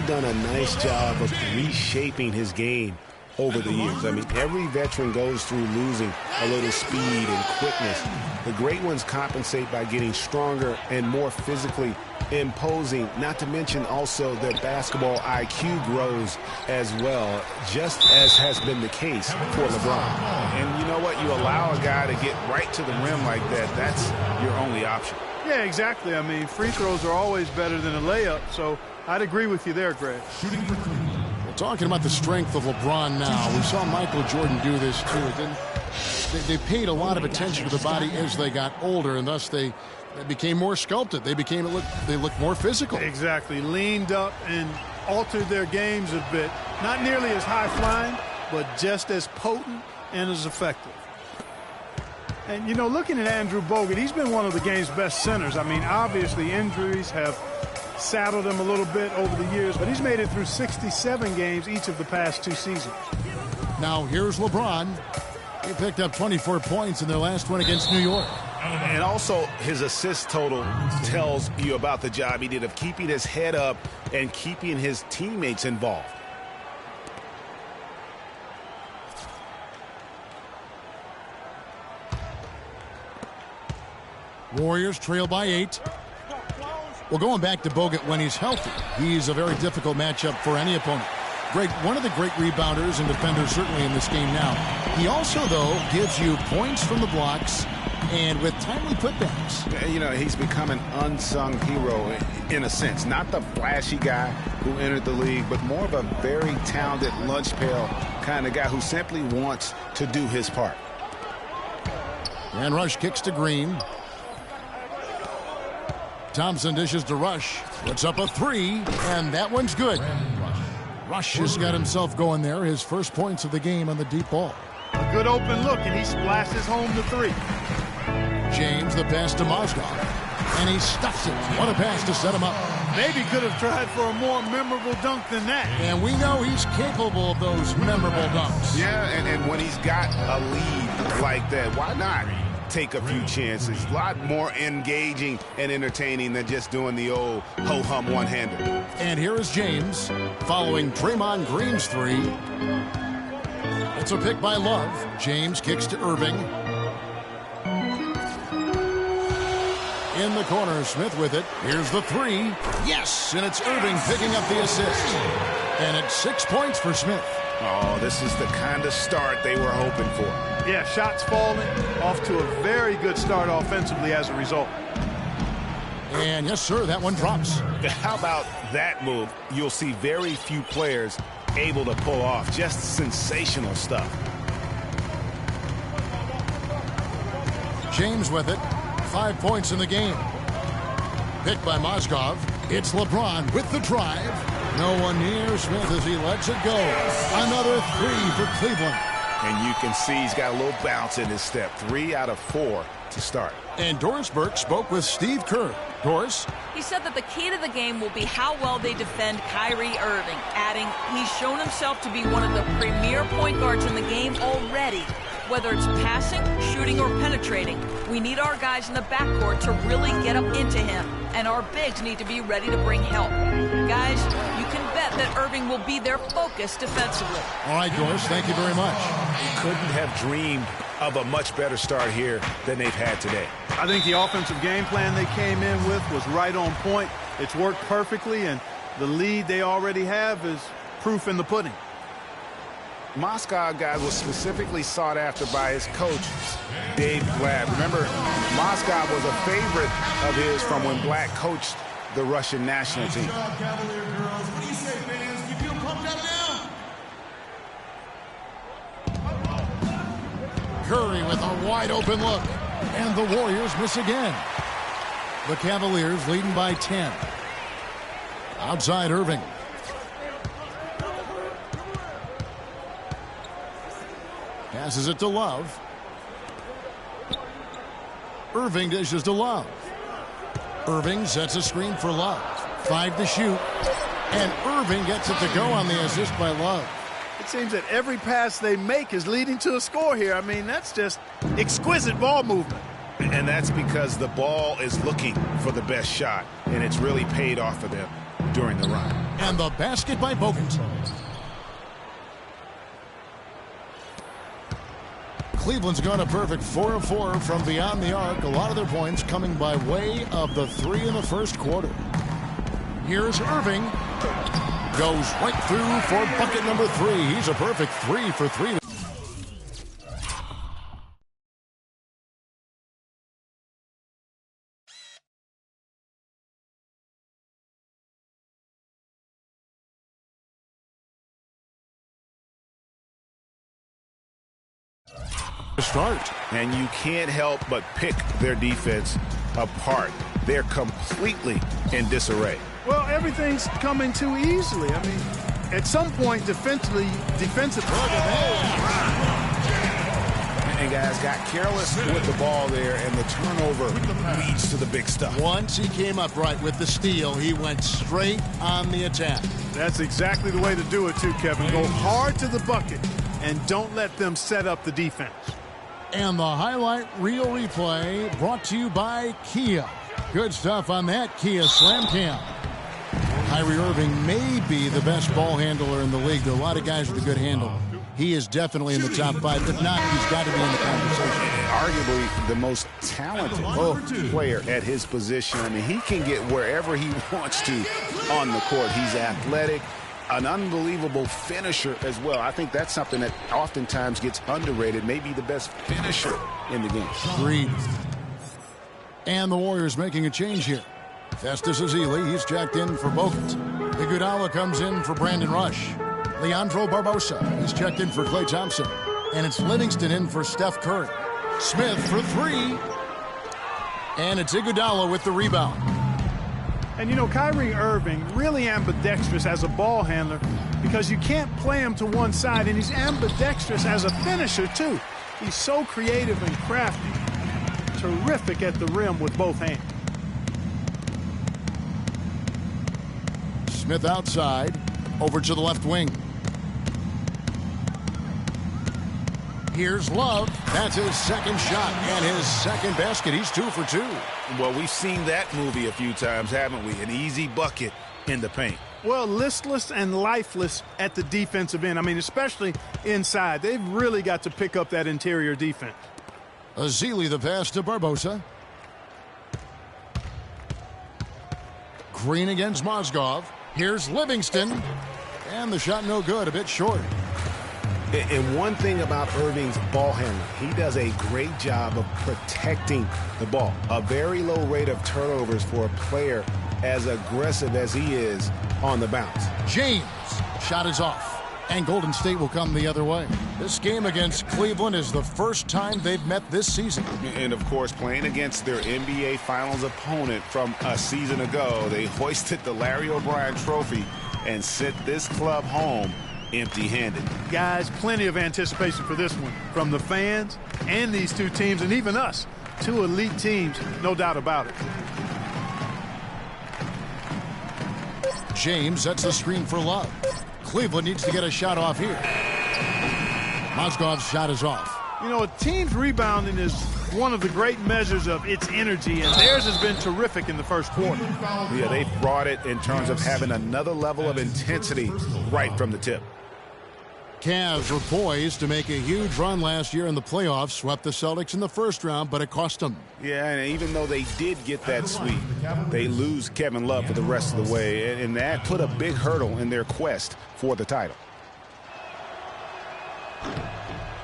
done a nice job of reshaping his game over the years. I mean, every veteran goes through losing a little speed and quickness. The great ones compensate by getting stronger and more physically imposing, not to mention also their basketball IQ grows as well, just as has been the case for LeBron. And you know what? You allow a guy to get right to the rim like that, that's your only option. Yeah, exactly. I mean, free throws are always better than a layup, so I'd agree with you there, Greg. Talking about the strength of LeBron now, we saw Michael Jordan do this too. They paid a lot of attention to the body as they got older, and thus they became more sculpted. They looked more physical. Exactly. Leaned up and altered their games a bit. Not nearly as high-flying, but just as potent and as effective. And, you know, looking at Andrew Bogut, he's been one of the game's best centers. I mean, obviously injuries have saddled him a little bit over the years, but he's made it through 67 games each of the past 2 seasons. Now here's LeBron. He picked up 24 points in their last one against New York. And also his assist total tells you about the job he did of keeping his head up and keeping his teammates involved. Warriors trail by 8. Well, going back to Bogut when he's healthy, he's a very difficult matchup for any opponent. Greg, one of the great rebounders and defenders certainly in this game now. He also, though, gives you points from the blocks and with timely putbacks. You know, he's become an unsung hero in a sense. Not the flashy guy who entered the league, but more of a very talented lunch pail kind of guy who simply wants to do his part. And Rush kicks to Green. Thompson dishes to Rush. Puts up a 3, and that one's good. Rush has got himself going there. His first points of the game on the deep ball. A good open look, and he splashes home the 3. James, the pass to Mozgov. And he stuffs it. What a pass to set him up. Maybe could have tried for a more memorable dunk than that. And we know he's capable of those memorable dunks. Yeah, and when he's got a lead like that, why not take a few chances? A lot more engaging and entertaining than just doing the old ho-hum one-hander. And here is James following Draymond Green's 3. It's a pick by Love. James kicks to Irving. In the corner, Smith with it. Here's the 3. Yes, and it's Irving picking up the assist. And it's 6 points for Smith. Oh, this is the kind of start they were hoping for. Yeah, shots falling, off to a very good start offensively as a result. And yes, sir, that one drops. How about that move? You'll see very few players able to pull off. Just sensational stuff. James with it. 5 points in the game. Picked by Mozgov. It's LeBron with the drive. No one near Smith as he lets it go. Another 3 for Cleveland. And you can see he's got a little bounce in his step. 3 out of 4 to start. And Doris Burke spoke with Steve Kerr. Doris? He said that the key to the game will be how well they defend Kyrie Irving, adding he's shown himself to be one of the premier point guards in the game already. Whether it's passing, shooting, or penetrating, we need our guys in the backcourt to really get up into him, and our bigs need to be ready to bring help. Guys, you can bet that Irving will be their focus defensively. All right, Doris, thank you very much. He couldn't have dreamed of a much better start here than they've had today. I think the offensive game plan they came in with was right on point. It's worked perfectly, and the lead they already have is proof in the pudding. Mozgov, guys, was specifically sought after by his coach, Dave Blatt. Remember, Mozgov was a favorite of his from when Blatt coached the Russian national team. What do you say, fans? You feel pumped up now? Curry with a wide open look. And the Warriors miss again. The Cavaliers leading by 10. Outside Irving. Passes it to Love. Irving dishes to Love. Irving sets a screen for Love. 5 to shoot. And Irving gets it to go on the assist by Love. It seems that every pass they make is leading to a score here. I mean, that's just exquisite ball movement. And that's because the ball is looking for the best shot, and it's really paid off for them during the run. And the basket by Bogut. Cleveland's gone a perfect 4 of 4 from beyond the arc. A lot of their points coming by way of the 3 in the first quarter. Here's Irving. Goes right through for bucket number 3. He's a perfect 3 for 3. To start. And you can't help but pick their defense apart. They're completely in disarray. Well, everything's coming too easily. I mean, at some point, defensively. And guys got careless with the ball there, and the turnover leads to the big stuff. Once he came up right with the steal, he went straight on the attack. That's exactly the way to do it, too, Kevin. Go hard to the bucket and don't let them set up the defense. And the highlight reel replay brought to you by Kia. Good stuff on that Kia Slam Cam. Kyrie Irving may be the best ball handler in the league. There are a lot of guys with a good handle. He is definitely in the top 5. If not, he's got to be in the conversation. Arguably the most talented player at his position. I mean, he can get wherever he wants to on the court. He's athletic, an unbelievable finisher as well. I think that's something that oftentimes gets underrated. Maybe the best finisher in the game. Agreed. And the Warriors making a change here. Festus Ezeli, he's jacked in for Bogut. Iguodala comes in for Brandon Rush. Leandro Barbosa, he's checked in for Klay Thompson. And it's Livingston in for Steph Curry. Smith for 3. And it's Iguodala with the rebound. And, you know, Kyrie Irving really ambidextrous as a ball handler because you can't play him to one side, and he's ambidextrous as a finisher, too. He's so creative and crafty. Terrific at the rim with both hands. Smith outside, over to the left wing. Here's Love. That's his second shot and his second basket. He's 2 for 2. Well, we've seen that movie a few times, haven't we? An easy bucket in the paint. Well, listless and lifeless at the defensive end. I mean, especially inside. They've really got to pick up that interior defense. Ezeli the pass to Barbosa. Green against Mozgov. Here's Livingston. And the shot no good, a bit short. And one thing about Irving's ball handling, he does a great job of protecting the ball. A very low rate of turnovers for a player as aggressive as he is on the bounce. James, shot is off. And Golden State will come the other way. This game against Cleveland is the first time they've met this season. And, of course, playing against their NBA Finals opponent from a season ago, they hoisted the Larry O'Brien Trophy and sent this club home empty-handed. Guys, plenty of anticipation for this one from the fans and these two teams, and even us. Two elite teams, no doubt about it. James sets the screen for Love. Cleveland needs to get a shot off here. Mozgov's shot is off. You know, a team's rebounding is one of the great measures of its energy, and theirs has been terrific in the first quarter. Yeah, they've brought it in terms of having another level of intensity right from the tip. Cavs were poised to make a huge run last year in the playoffs, swept the Celtics in the first round, but it cost them. Yeah, and even though they did get that sweep, they lose Kevin Love for the rest of the way, and that put a big hurdle in their quest for the title.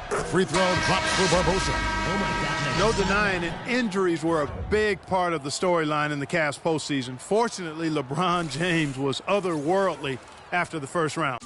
Free throw drops for Barbosa. No denying it, injuries were a big part of the storyline in the Cavs postseason. Fortunately, LeBron James was otherworldly after the first round.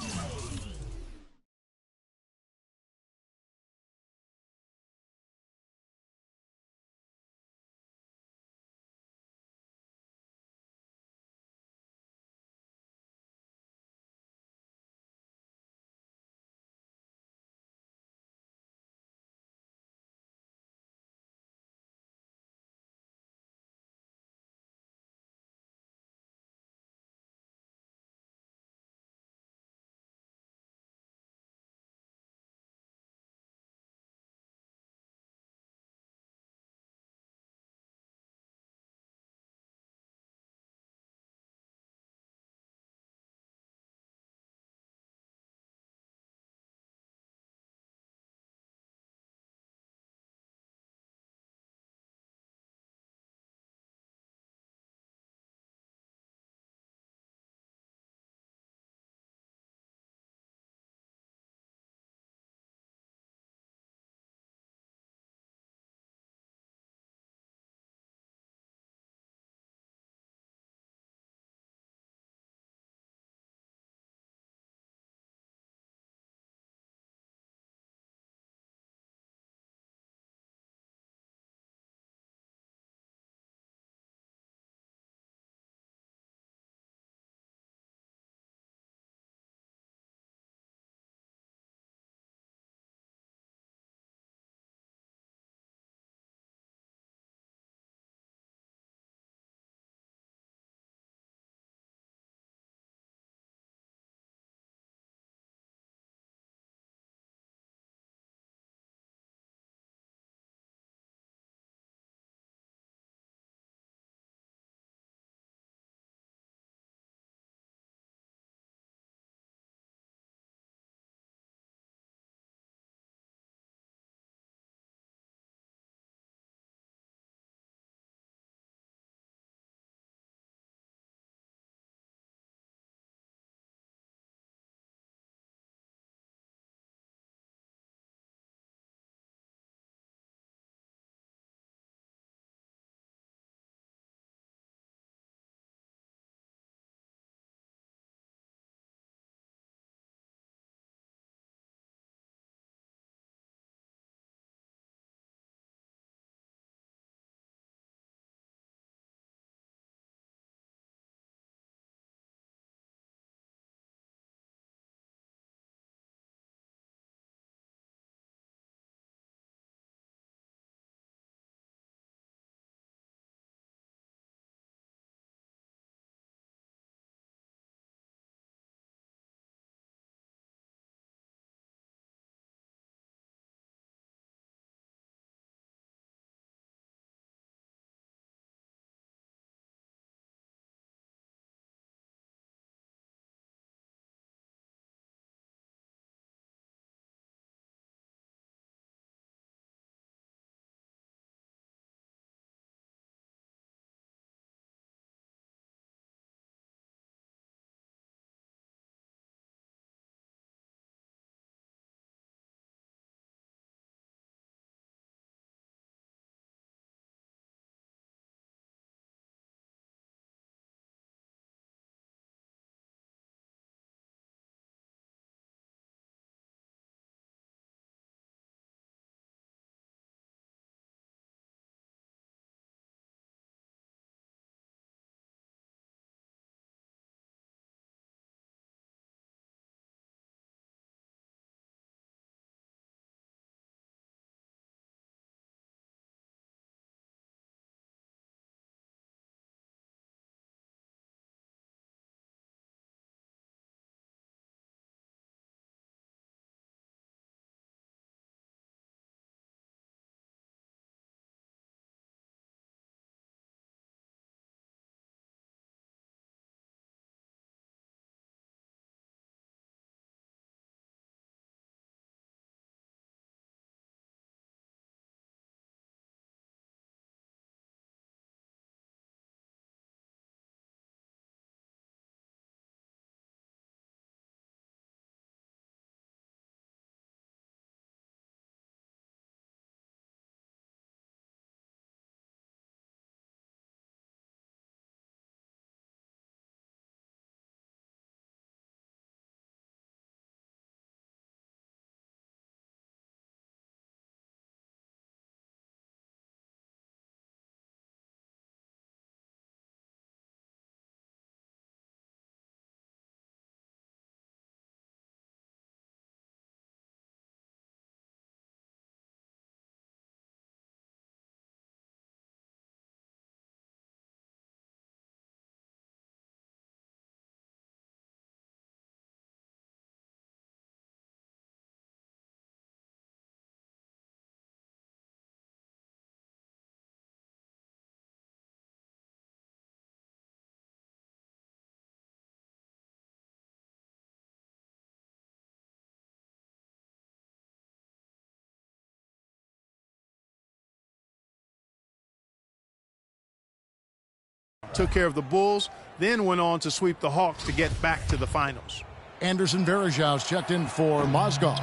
took care of the Bulls, then went on to sweep the Hawks to get back to the finals. Anderson Varejão's checked in for Mozgov.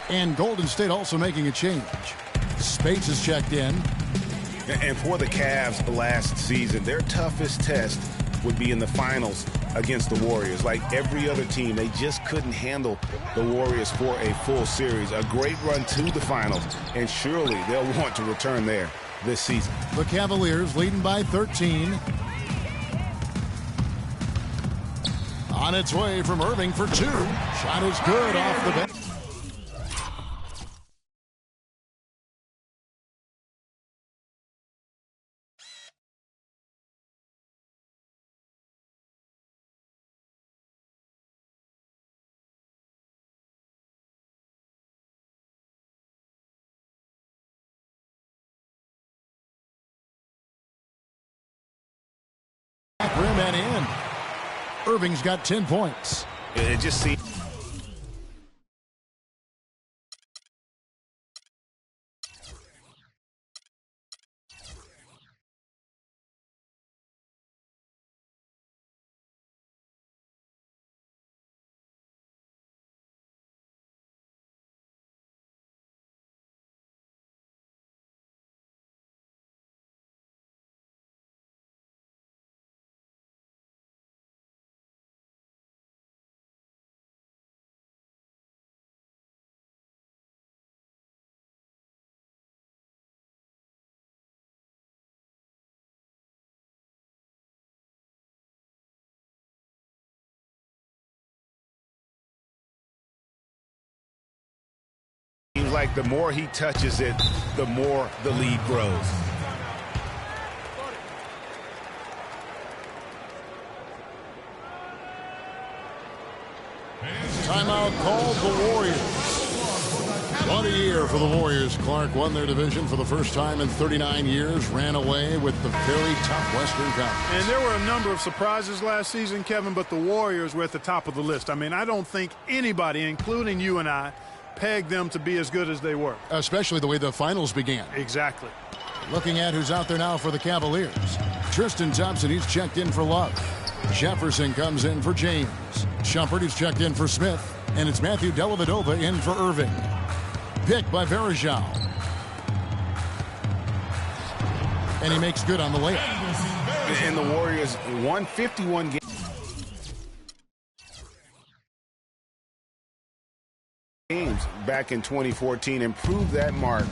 And Golden State also making a change. Spates is checked in. And for the Cavs last season, their toughest test would be in the finals against the Warriors. Like every other team, they just couldn't handle the Warriors for a full series. A great run to the finals, and surely they'll want to return there this season. The Cavaliers leading by 13. On its way from Irving for two. Shot is good off the bench. Rim and in. Irving's got 10 points. It just seems. Like the more he touches it, the more the lead grows. Timeout called the Warriors. What a year for the Warriors. Clark won their division for the first time in 39 years, ran away with the very tough Western Conference. And there were a number of surprises last season, Kevin, but the Warriors were at the top of the list. I mean, I don't think anybody, including you and I, pegged them to be as good as they were. Especially the way the finals began. Exactly. Looking at who's out there now for the Cavaliers. Tristan Thompson, he's checked in for Love. Jefferson comes in for James. Shumpert, he's checked in for Smith. And it's Matthew Dellavedova in for Irving. Picked by Varejão. And he makes good on the layup. And the Warriors won 51 games. Back in 2014, improved that mark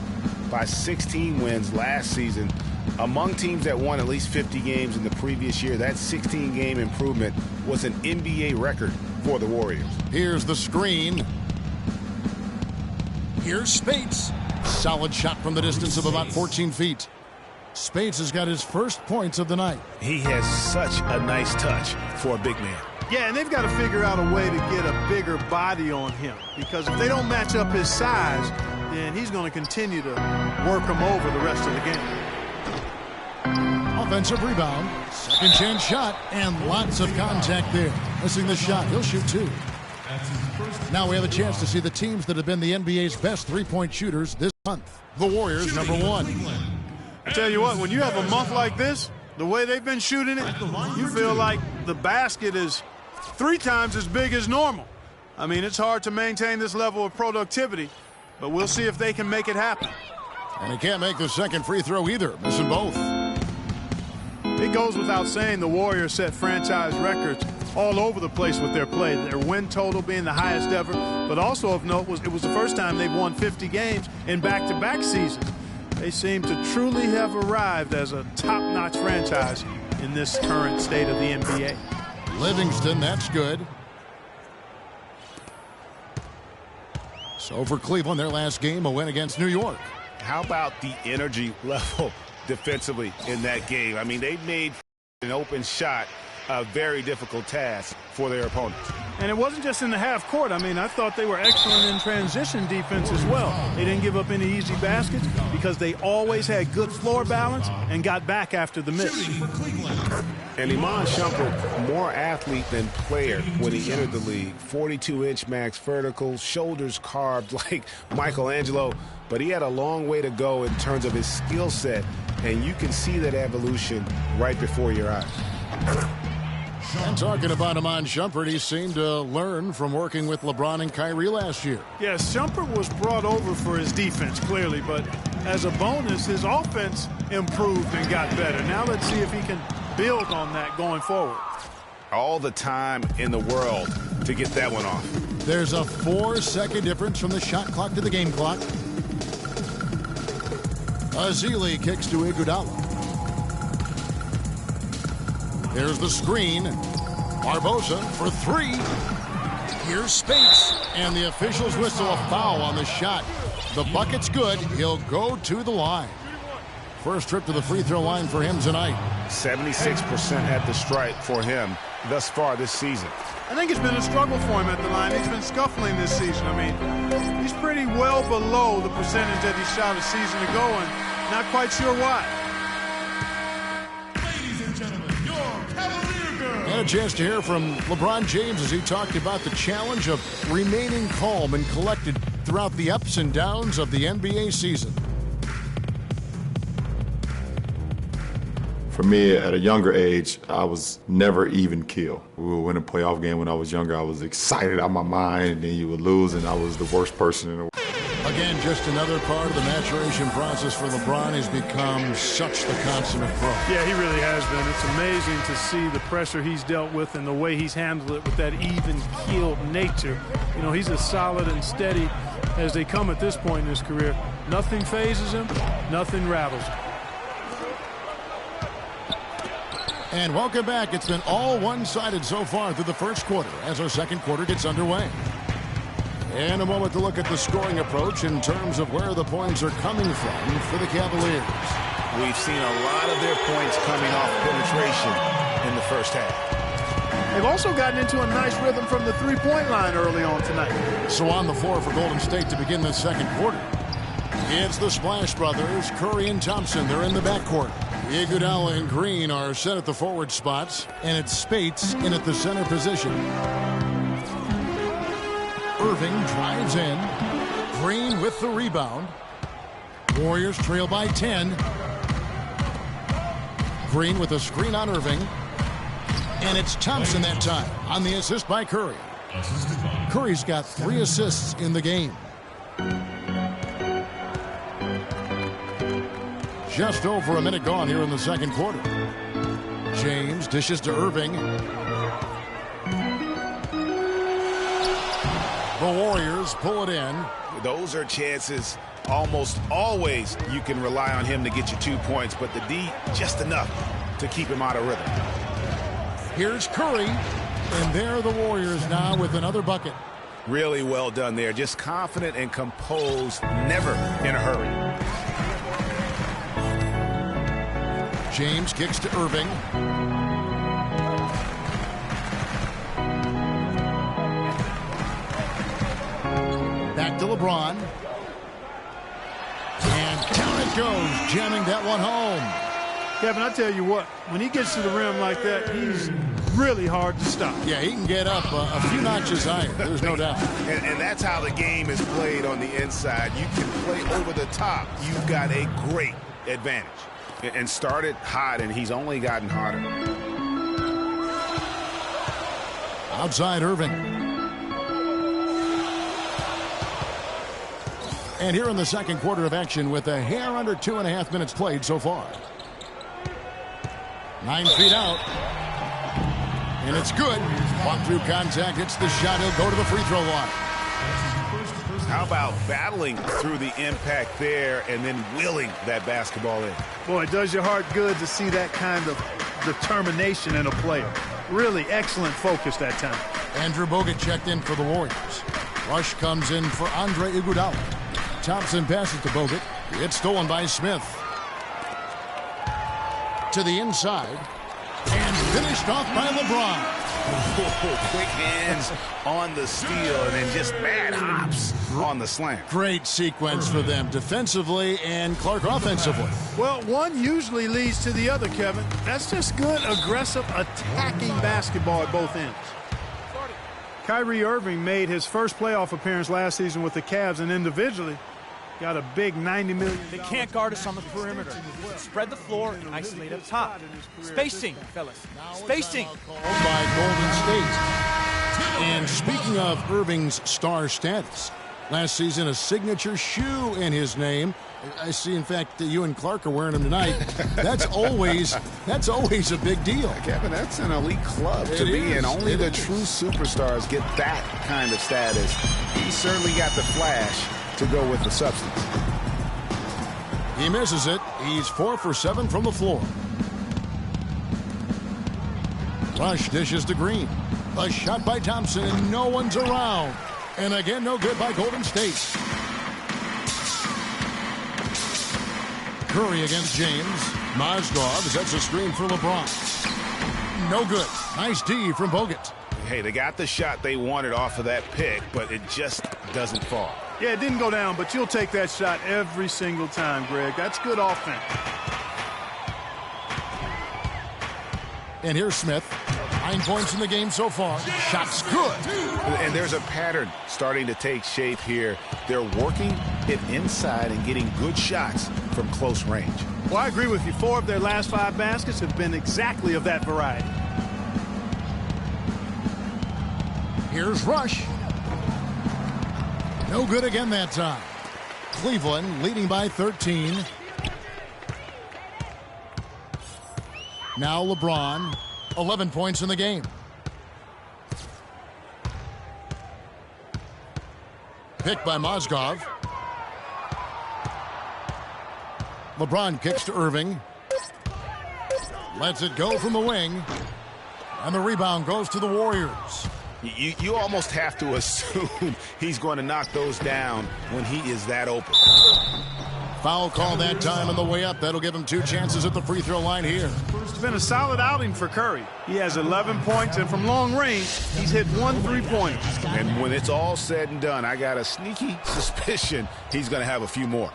by 16 wins last season. Among teams that won at least 50 games in the previous year, that 16-game improvement was an NBA record for the Warriors. Here's the screen. Here's Spates. Solid shot from the distance of about 14 feet. Spates has got his first points of the night. He has such a nice touch for a big man. Yeah, and they've got to figure out a way to get a bigger body on him, because if they don't match up his size, then he's going to continue to work him over the rest of the game. Offensive rebound, second chance shot, and lots of contact there. Missing the shot, he'll shoot two. Now we have a chance to see the teams that have been the NBA's best three-point shooters this month. The Warriors, number one. I tell you what, when you have a month like this, the way they've been shooting it, you feel like the basket is 3 times as big as normal. I mean, it's hard to maintain this level of productivity, but we'll see if they can make it happen. And he can't make the second free throw either, missing both. It goes without saying the Warriors set franchise records all over the place with their play. Their win total being the highest ever, but also of note it was the first time they've won 50 games in back-to-back seasons. They seem to truly have arrived as a top-notch franchise in this current state of the NBA. Livingston, that's good. So for Cleveland, their last game, a win against New York. How about the energy level defensively in that game? I mean, they made an open shot a very difficult task for their opponents. And it wasn't just in the half court. I mean, I thought they were excellent in transition defense as well. They didn't give up any easy baskets because they always had good floor balance and got back after the miss. And Iman Shumpert, more athlete than player when he entered the league. 42-inch max vertical, shoulders carved like Michelangelo, but he had a long way to go in terms of his skill set, and you can see that evolution right before your eyes. And talking about Iman Shumpert, he seemed to learn from working with LeBron and Kyrie last year. Yes, Shumpert was brought over for his defense, clearly, but as a bonus, his offense improved and got better. Now let's see if he can build on that going forward. All the time in the world to get that one off. There's a 4-second difference from the shot clock to the game clock. Azili kicks to Iguodala. There's the screen. Barbosa for 3. Here's Spates. And the officials whistle a foul on the shot. The bucket's good. He'll go to the line. First trip to the free throw line for him tonight. 76% at the stripe for him thus far this season. I think it's been a struggle for him at the line. He's been scuffling this season. I mean, he's pretty well below the percentage that he shot a season ago, and not quite sure why. Ladies and gentlemen, your Cavalier girl. And a chance to hear from LeBron James as he talked about the challenge of remaining calm and collected throughout the ups and downs of the NBA season. For me, at a younger age, I was never even keel. We would win a playoff game when I was younger. I was excited out of my mind, and then you would lose, and I was the worst person in the world. Again, just another part of the maturation process for LeBron. Has become such the consummate pro. Yeah, he really has been. It's amazing to see the pressure he's dealt with and the way he's handled it with that even-keeled nature. You know, he's as solid and steady as they come at this point in his career. Nothing phases him. Nothing rattles him. And welcome back. It's been all one-sided so far through the first quarter as our second quarter gets underway. And a moment to look at the scoring approach in terms of where the points are coming from for the Cavaliers. We've seen a lot of their points coming off penetration in the first half. They've also gotten into a nice rhythm from the three-point line early on tonight. So on the floor for Golden State to begin the second quarter. It's the Splash Brothers, Curry and Thompson. They're in the backcourt. Iguodala and Green are set at the forward spots, and it's Spates in at the center position. Irving drives in. Green with the rebound. Warriors trail by 10. Green with a screen on Irving. And it's Thompson that time on the assist by Curry. Curry's got 3 assists in the game. Just over a minute gone here in the second quarter. James dishes to Irving. The Warriors pull it in. Those are chances almost always you can rely on him to get you 2 points, but the D just enough to keep him out of rhythm. Here's Curry, and there are the Warriors now with another bucket. Really well done there. Just confident and composed, never in a hurry. James kicks to Irving. Back to LeBron. And down it goes, jamming that one home. Kevin, I tell you what, when he gets to the rim like that, he's really hard to stop. Yeah, he can get up a few notches higher, there's no doubt. And that's how the game is played on the inside. You can play over the top. You've got a great advantage. And started hot, and he's only gotten hotter. Outside Irving. And here in the second quarter of action with a hair under 2.5 minutes played so far. 9 feet out. And it's good. Walk through contact, hits the shot, he'll go to the free throw line. How about battling through the impact there and then willing that basketball in? Boy, it does your heart good to see that kind of determination in a player. Really excellent focus that time. Andrew Bogut checked in for the Warriors. Rush comes in for Andre Iguodala. Thompson passes to Bogut. It's stolen by Smith. To the inside. And finished off by LeBron. Quick hands on the steal and then just bad hops on the slant. Great sequence for them defensively and Clark offensively. Well, one usually leads to the other, Kevin. That's just good, aggressive, attacking basketball at both ends. Kyrie Irving made his first playoff appearance last season with the Cavs, and individually, Got a big $90 million. They can't guard us on the perimeter. Spread the floor and isolate up top. Spacing, fellas. Spacing. Called by Golden State. And speaking of Irving's star status, last season a signature shoe in his name. I see, in fact, that you and Clark are wearing them tonight. That's always a big deal. Kevin, that's an elite club to be in. Only the true superstars get that kind of status. He certainly got the flash to go with the substance. He misses it. He's 4 for 7 from the floor. Rush dishes to Green. A shot by Thompson, and no one's around. And again, no good by Golden State. Curry against James. Mozgov sets a screen for LeBron. No good. Nice D from Bogut. Hey, they got the shot they wanted off of that pick, but it just doesn't fall. Yeah, it didn't go down, but you'll take that shot every single time, Greg. That's good offense. And here's Smith. 9 points in the game so far. Shot's good. And there's a pattern starting to take shape here. They're working it inside and getting good shots from close range. Well, I agree with you. 4 of their last 5 baskets have been exactly of that variety. Here's Rush. No good again that time. Cleveland leading by 13. Now LeBron. 11 points in the game. Picked by Mozgov. LeBron kicks to Irving. Lets it go from the wing. And the rebound goes to the Warriors. You almost have to assume he's going to knock those down when he is that open. Foul call that time on the way up. That'll give him 2 chances at the free throw line here. It's been a solid outing for Curry. He has 11 points, and from long range, he's hit 1 3-pointer. And when it's all said and done, I got a sneaky suspicion he's going to have a few more.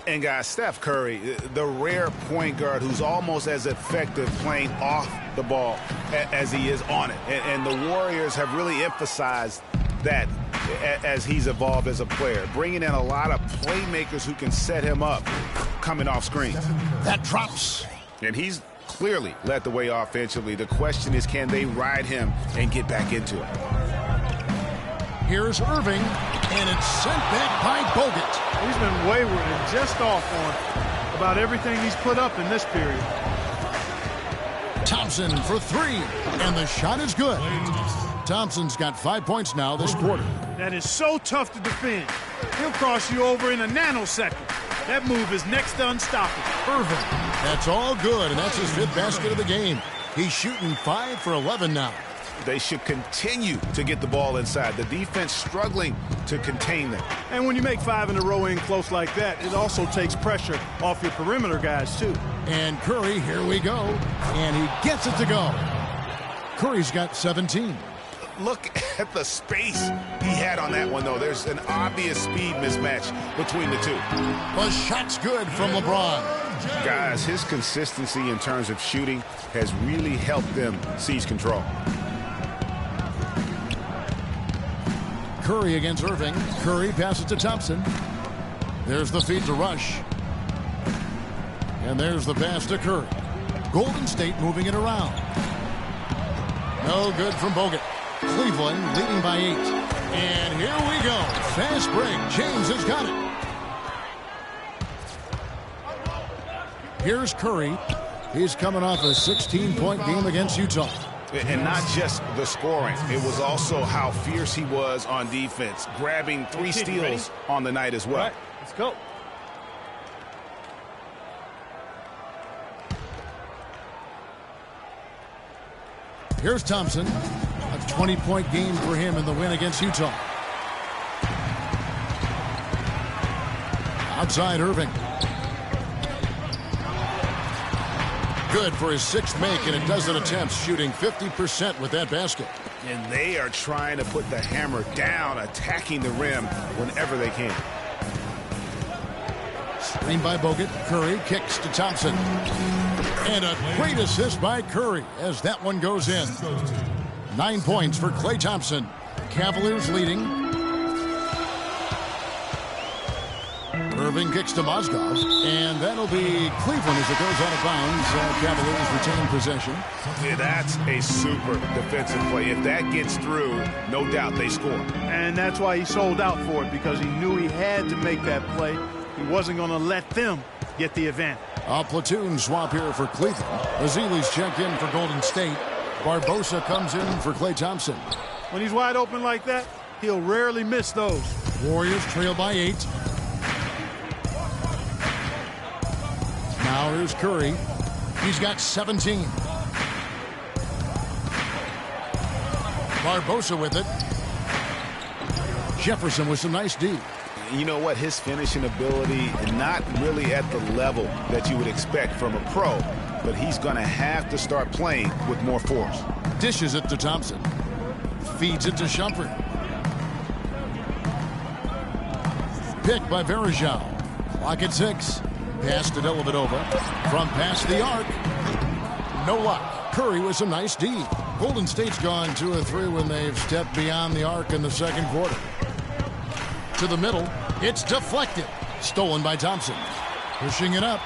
And guys, Steph Curry, the rare point guard who's almost as effective playing off the ball as he is on it. And the Warriors have really emphasized that as he's evolved as a player, bringing in a lot of playmakers who can set him up coming off screen. That drops. And he's clearly led the way offensively. The question is, can they ride him and get back into it? Here's Irving, and it's sent back by Bogut. He's been wayward and just off on about everything he's put up in this period. Thompson for 3, and the shot is good. Thompson's got 5 points now this quarter. That is so tough to defend. He'll cross you over in a nanosecond. That move is next to unstoppable. Irving, that's all good, and that's his 5th basket of the game. He's shooting 5 for 11 now. They should continue to get the ball inside. The defense struggling to contain them. And when you make 5 in a row in close like that, it also takes pressure off your perimeter guys, too. And Curry, here we go. And he gets it to go. Curry's got 17. Look at the space he had on that one, though. There's an obvious speed mismatch between the two. The shot's good from LeBron. Guys, his consistency in terms of shooting has really helped them seize control. Curry against Irving. Curry passes to Thompson. There's the feed to Rush. And there's the pass to Curry. Golden State moving it around. No good from Bogut. Cleveland leading by 8. And here we go. Fast break. James has got it. Here's Curry. He's coming off a 16-point game against Utah. And not just the scoring. It was also how fierce he was on defense, grabbing 3 steals on the night as well. All right, let's go. Here's Thompson. A 20-point game for him in the win against Utah. Outside Irving. Good for his 6th make, and a dozen attempts, shooting 50% with that basket. And they are trying to put the hammer down, attacking the rim whenever they can. Screen by Bogut. Curry kicks to Thompson. And a great assist by Curry as that one goes in. 9 points for Klay Thompson. Cavaliers leading. Irving kicks to Mozgov, and that'll be Cleveland as it goes out of bounds. Cavaliers retain possession. Yeah, that's a super defensive play. If that gets through, no doubt they score. And that's why he sold out for it, because he knew he had to make that play. He wasn't going to let them get the advantage. A platoon swap here for Cleveland. Azile's checked in for Golden State. Barbosa comes in for Klay Thompson. When he's wide open like that, he'll rarely miss those. Warriors trail by 8. Now here's Curry. He's got 17. Barbosa with it. Jefferson with some nice D. You know what? His finishing ability, not really at the level that you would expect from a pro, but he's going to have to start playing with more force. Dishes it to Thompson. Feeds it to Shumpert. Pick by Varejao. Clock at 6. Pass to Dellavedova. From past the arc. No luck. Curry with some nice D. Golden State's gone 2 of 3 when they've stepped beyond the arc in the second quarter. To the middle. It's deflected. Stolen by Thompson. Pushing it up.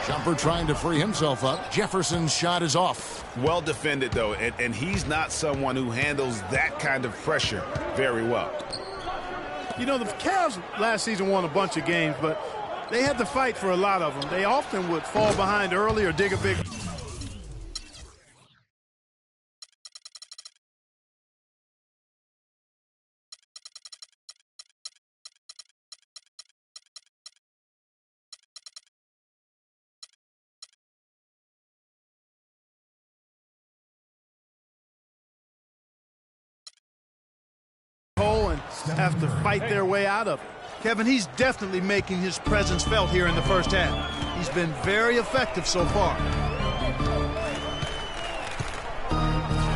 Shumpert trying to free himself up. Jefferson's shot is off. Well defended, though, and he's not someone who handles that kind of pressure very well. You know, the Cavs last season won a bunch of games, but they had to fight for a lot of them. They often would fall behind early or dig a big... hole and have to fight their way out of it. Kevin, he's definitely making his presence felt here in the first half. He's been very effective so far.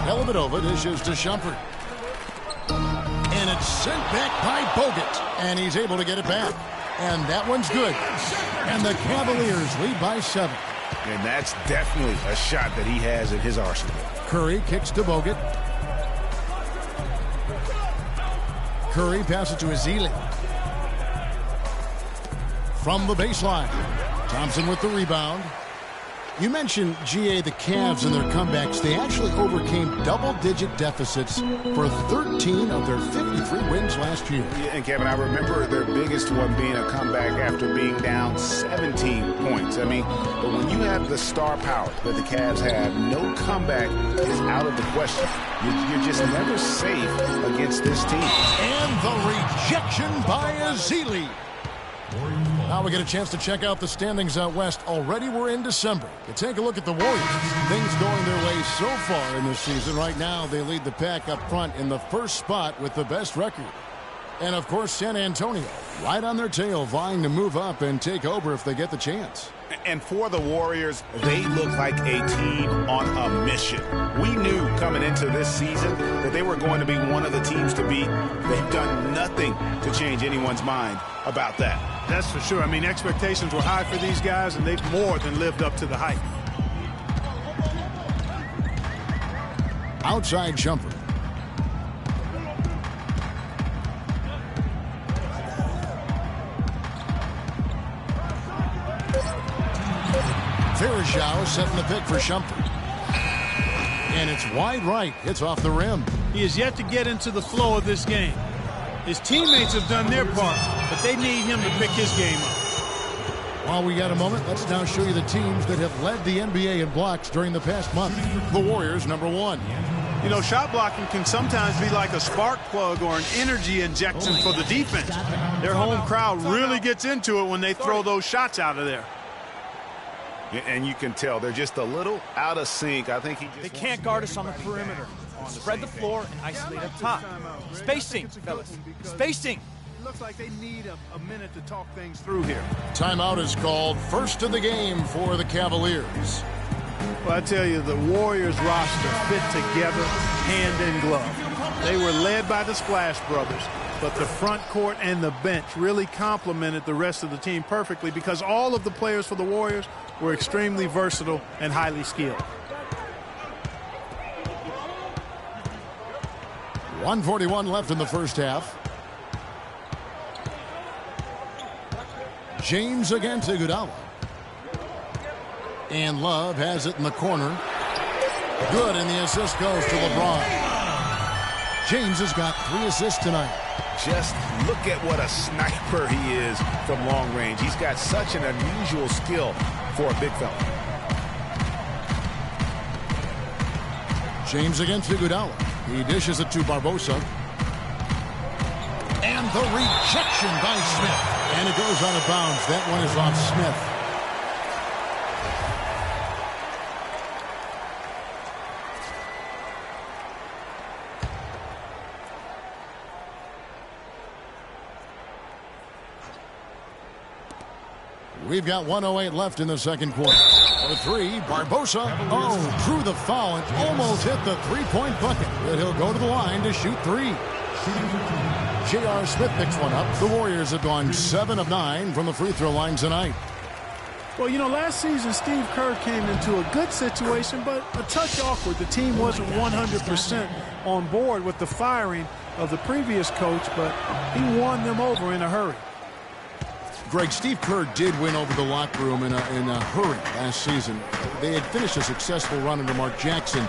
Dellavedova dishes to Shumpert. And it's sent back by Bogut. And he's able to get it back. And that one's good. And the Cavaliers lead by 7. And that's definitely a shot that he has in his arsenal. Curry kicks to Bogut. Curry passes to Azili. From the baseline. Thompson with the rebound. You mentioned, GA, the Cavs and their comebacks. They actually overcame double-digit deficits for 13 of their 53 wins last year. Yeah, and Kevin, I remember their biggest one being a comeback after being down 17 points. I mean, but when you have the star power that the Cavs have, no comeback is out of the question. You're just never safe against this team. And the rejection by Azili. Now we get a chance to check out the standings out west. Already we're in December. You take a look at the Warriors. Things going their way so far in this season. Right now they lead the pack up front in the first spot with the best record. And of course San Antonio right on their tail, vying to move up and take over if they get the chance. And for the Warriors, they look like a team on a mission. We knew coming into this season that they were going to be one of the teams to beat. They've done nothing to change anyone's mind about that. That's for sure. I mean, expectations were high for these guys, and they've more than lived up to the hype. Outside Shumpert. Varejao setting the pick for Shumpert. And it's wide right. It's off the rim. He is yet to get into the flow of this game. His teammates have done their part, but they need him to pick his game up. While we got a moment, let's now show you the teams that have led the NBA in blocks during the past month. The Warriors, #1. You know, shot blocking can sometimes be like a spark plug or an energy injection for the defense. Their home crowd really gets into it when they throw those shots out of there. And you can tell they're just a little out of sync. I think They can't guard us on the perimeter. Spread the floor and isolate up top. Spacing, fellas. Spacing. It looks like they need a minute to talk things through here. Timeout is called. First of the game for the Cavaliers. Well, I tell you, the Warriors roster fit together hand in glove. They were led by the Splash Brothers, but the front court and the bench really complemented the rest of the team perfectly because all of the players for the Warriors were extremely versatile and highly skilled. 1:41 left in the first half. James again to Iguodala. And Love has it in the corner. Good, and the assist goes to LeBron. James has got 3 assists tonight. Just look at what a sniper he is from long range. He's got such an unusual skill for a big fella. James against Iguodala. He dishes it to Barbosa. And the rejection by Smith. And it goes out of bounds. That one is off Smith. We've got 1:08 left in the second quarter. For 3, Barbosa. Oh, drew the foul and almost hit the three-point bucket. But he'll go to the line to shoot 3. J.R. Smith picks one up. The Warriors have gone 7 of 9 from the free throw line tonight. Well, you know, last season Steve Kerr came into a good situation, but a touch awkward. The team wasn't 100% on board with the firing of the previous coach, but he won them over in a hurry. Greg, Steve Kerr did win over the locker room in a hurry last season. They had finished a successful run under Mark Jackson.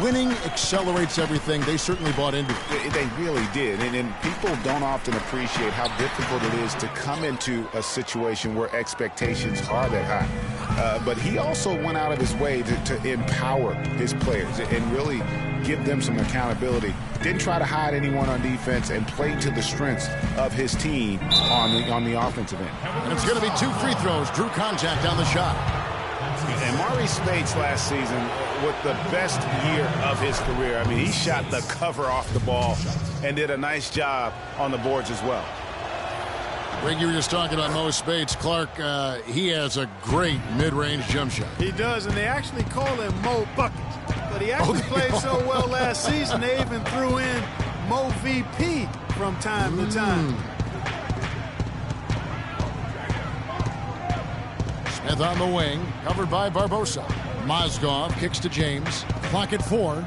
Winning accelerates everything. They certainly bought into it. They really did. And people don't often appreciate how difficult it is to come into a situation where expectations are that high. But he also went out of his way to empower his players and really give them some accountability. Didn't try to hide anyone on defense and played to the strengths of his team on the offensive end. And it's going to be 2 free throws. Drew contact on the shot. And Maurice Spates last season with the best year of his career. I mean, he shot the cover off the ball and did a nice job on the boards as well. Greg, you were just talking about Mo Spates. Clark, he has a great mid-range jump shot. He does, and they actually call him Mo Bucket. But he actually played so well last season, they even threw in Mo VP from time to time. Smith on the wing, covered by Barbosa. Mozgov kicks to James. Clock at 4.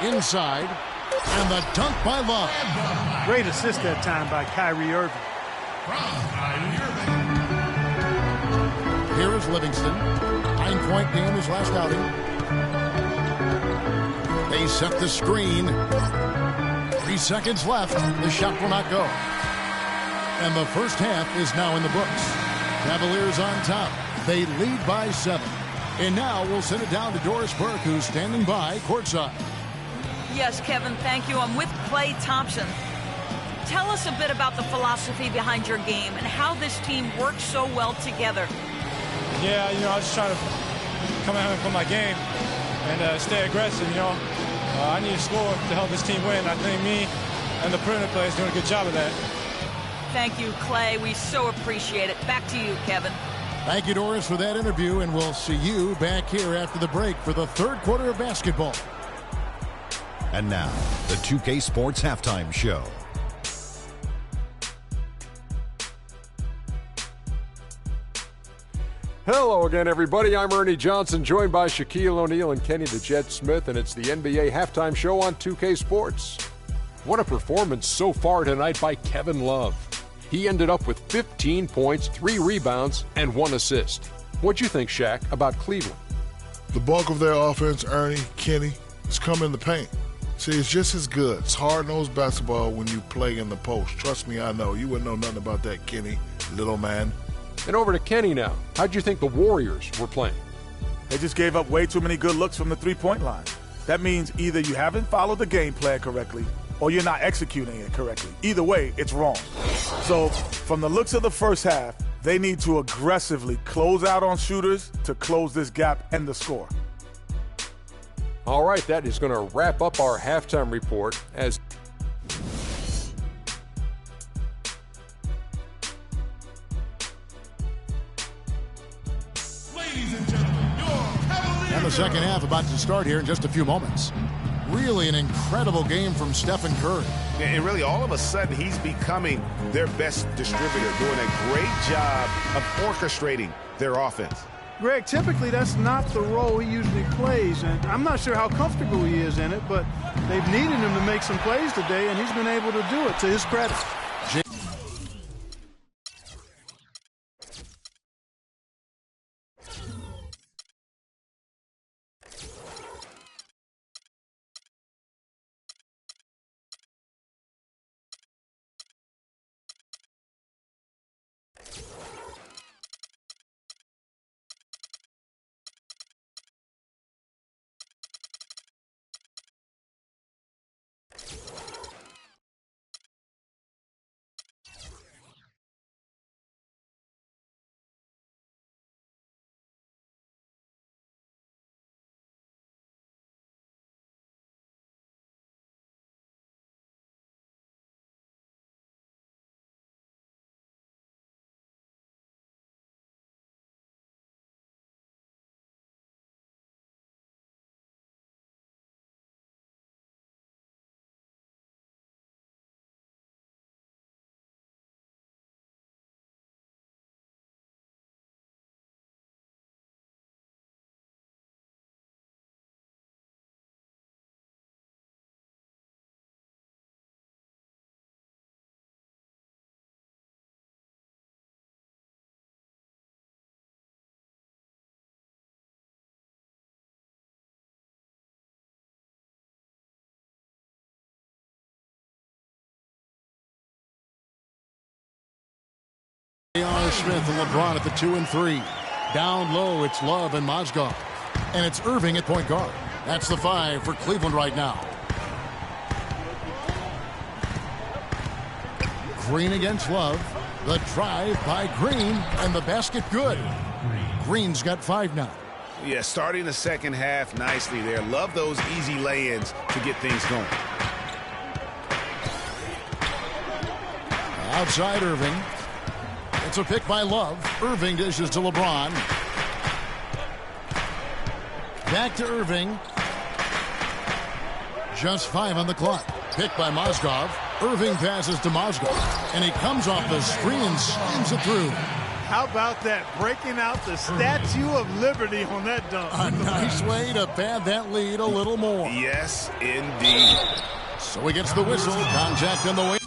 Inside. And the dunk by Love. Great assist that time by Kyrie Irving. Here is Livingston. 9-point game his last outing. They set the screen. 3 seconds left. The shot will not go. And the first half is now in the books. Cavaliers on top. They lead by 7. And now we'll send it down to Doris Burke, who's standing by courtside. Yes, Kevin, thank you. I'm with Klay Thompson. Tell us a bit about the philosophy behind your game and how this team works so well together. Yeah, you know, I was just trying to come out and play my game and stay aggressive, you know. I need to score to help this team win. I think me and the perimeter players doing a good job of that. Thank you, Klay. We so appreciate it. Back to you, Kevin. Thank you, Doris, for that interview, and we'll see you back here after the break for the third quarter of basketball. And now, the 2K Sports Halftime Show. Hello again, everybody. I'm Ernie Johnson, joined by Shaquille O'Neal and Kenny the Jet Smith, and it's the NBA Halftime Show on 2K Sports. What a performance so far tonight by Kevin Love. He ended up with 15 points, 3 rebounds, and 1 assist. What'd you think, Shaq, about Cleveland? The bulk of their offense, Ernie, Kenny, is coming in the paint. See, it's just as good. It's hard-nosed basketball when you play in the post. Trust me, I know. You wouldn't know nothing about that, Kenny, little man. And over to Kenny now. How'd you think the Warriors were playing? They just gave up way too many good looks from the three-point line. That means either you haven't followed the game plan correctly or you're not executing it correctly. Either way, it's wrong. So from the looks of the first half, they need to aggressively close out on shooters to close this gap and the score. All right, that is going to wrap up our halftime report as and the second half about to start here in just a few moments. Really an incredible game from Stephen Curry. And really, all of a sudden, he's becoming their best distributor, doing a great job of orchestrating their offense. Greg, typically that's not the role he usually plays, and I'm not sure how comfortable he is in it, but they've needed him to make some plays today, and he's been able to do it to his credit. J.R. Smith and LeBron at the 2 and 3. Down low, it's Love and Mozgov. And it's Irving at point guard. That's the 5 for Cleveland right now. Green against Love. The drive by Green, and the basket good. Green's got 5 now. Yeah, starting the second half nicely there. Love those easy lay-ins to get things going. Outside Irving. It's a pick by Love. Irving dishes to LeBron. Back to Irving. Just 5 on the clock. Pick by Mozgov. Irving passes to Mozgov. And he comes off the screen and slams it through. How about that? Breaking out the Statue of Liberty on that dunk. A nice way to pad that lead a little more. Yes, indeed. So he gets the whistle. Contact on the way.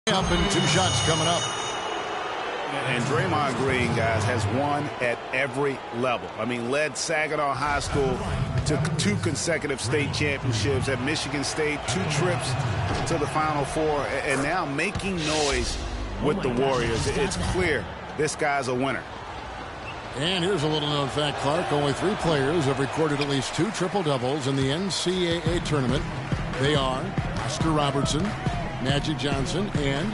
Up and 2 shots coming up. And Draymond Green, guys, has won at every level. I mean, led Saginaw High School to 2 consecutive state championships at Michigan State, 2 trips to the Final Four, and now making noise with the Warriors. It's clear this guy's a winner. And here's a little-known fact, Clark. Only 3 players have recorded at least 2 triple-doubles in the NCAA tournament. They are Oscar Robertson, Magic Johnson, and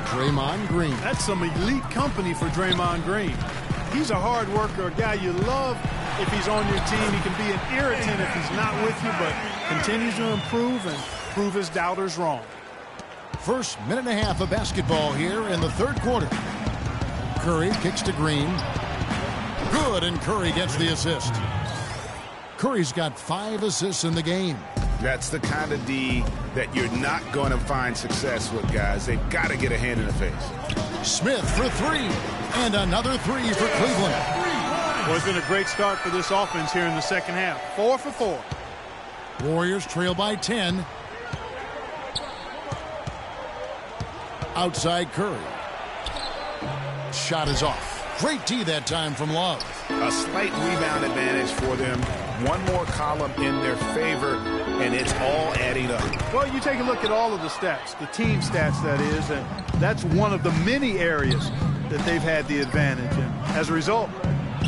Draymond Green. That's some elite company for Draymond Green. He's a hard worker, a guy you love if he's on your team. He can be an irritant if he's not with you, but continues to improve and prove his doubters wrong. First minute and a half of basketball here in the third quarter. Curry kicks to Green. Good, and Curry gets the assist. Curry's got 5 assists in the game. That's the kind of D that you're not going to find success with, guys. They've got to get a hand in the face. Smith for 3, and another 3 for Cleveland. Well, it's been a great start for this offense here in the second half. 4 for 4. Warriors trail by 10. Outside Curry. Shot is off. Great D that time from Love. A slight rebound advantage for them. One more column in their favor, and it's all adding up. Well, you take a look at all of the stats, the team stats, that is, and that's one of the many areas that they've had the advantage. And as a result,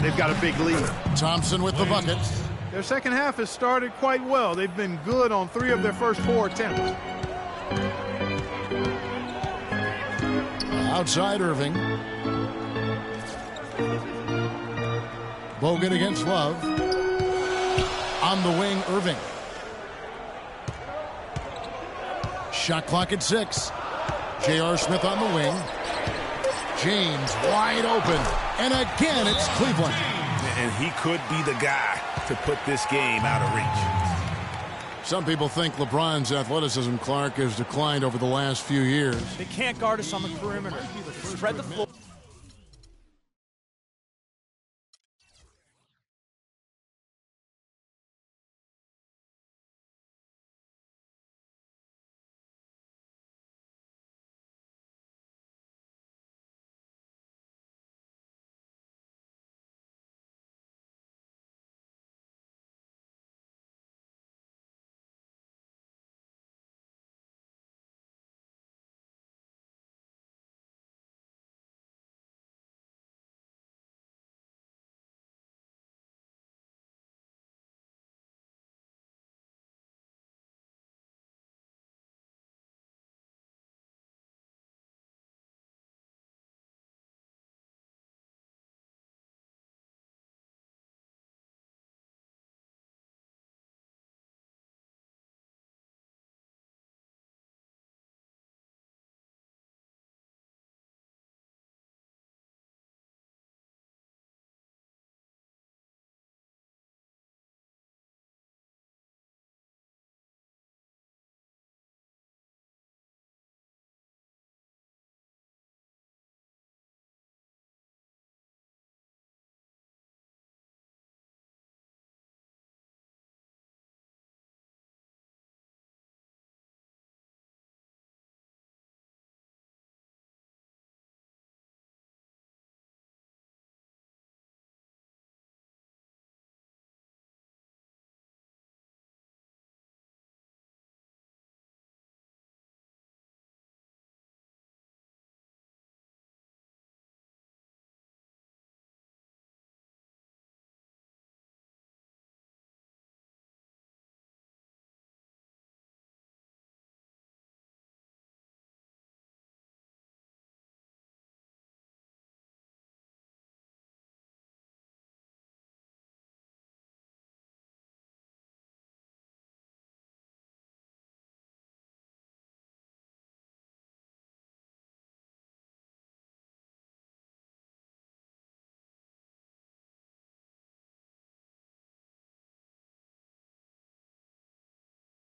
they've got a big lead. Thompson with the bucket. Their second half has started quite well. They've been good on 3 of their first 4 attempts. Outside Irving. Bogut against Love. On the wing, Irving. Shot clock at 6. J.R. Smith on the wing. James wide open. And again, it's Cleveland. And he could be the guy to put this game out of reach. Some people think LeBron's athleticism, Clark, has declined over the last few years. They can't guard us on the perimeter. Spread the floor.